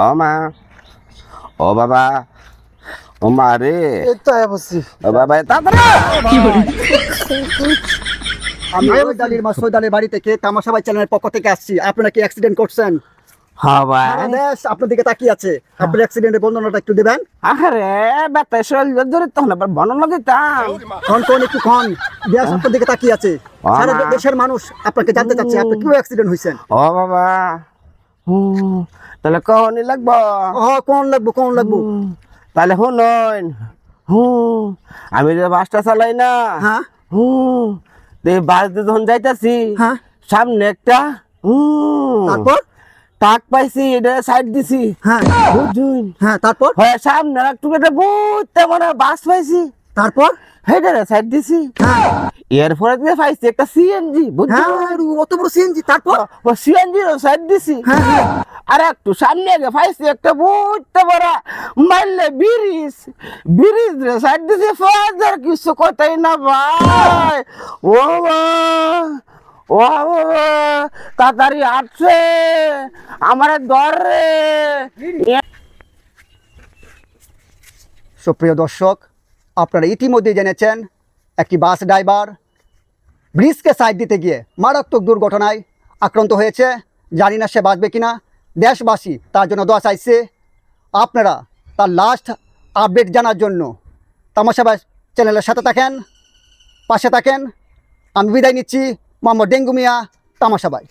ও মা, ও বাবা, ও মা রে, এই তো আয়া বসছি। ও বাবা তাড়াতাড়ি। আমি সৈয়দ মা সৈয়দ আলীর বাড়ি থেকে তামাশা ভাই চ্যানেলের পক্ষ থেকে আসছি। আপনারা কি অ্যাক্সিডেন্ট করছেন? হ্যাঁ ভাই। সারা দেশ আপনার দিকে তাকিয়ে আছে। আপনার অ্যাক্সিডেন্টের বর্ণনাটা একটু দিবেন। আরে বেটা শরীর ধরে তখন আবার বর্ণনা দিতাম। কোন একটু দেশ আপনার দিকে তাকিয়ে আছে। সারা দেশের মানুষ আপনাকে জানতে চাচ্ছে আপনি কি অ্যাক্সিডেন্ট হয়েছেন। ও বাবা, তাহলে কখনই লাগবো? কোন লাগবো তাহলে শুনুন, আমি যে বাসটা চালাই না, হ্যাঁ বাস দিয়ে যখন যাইতাছি, হ্যাঁ সামনে একটা তারপর টাক পাইছি, এটা সাইড দিছি, হ্যাঁ বুঝুন, হ্যাঁ তারপর সামনে একটু একটা বুঝতে মানে বাস পাইছি, তারপর হেডারে সাইড দিছি, হ্যাঁ এরপরে দিয়ে পাইছি একটা সিএনজি, হ্যাঁ অত বড় সিএনজি। তারপর ও সিএনজি সাইড দিছি, হ্যাঁ আর একটু সামনে আগে পাইছি একটা বুঝতে পারা মারলে ব্রিজ রে সাইড দিছি, ফাদার কিছু কথাই না ভাই। ও মা, ও বাবা, তাড়াতাড়ি আসছে আমার ধরে। সুপ্রিয় দর্শক, আপনারা ইতিমধ্যে জেনেছেন একটি বাস ড্রাইভার ব্রিজকে সাইড দিতে গিয়ে মারাত্মক দুর্ঘটনায় আক্রান্ত হয়েছে। জানি না সে বাঁচবে কিনা। দেশবাসী তার জন্য দোয়া চাইছে। আপনারা তার লাস্ট আপডেট জানার জন্য তামাশা ভাই চ্যানেলের সাথে থাকেন, পাশে থাকেন। আমি বিদায় নিচ্ছি। মোহাম্মদ ডেঙ্গু মিয়া, তামাশা ভাই।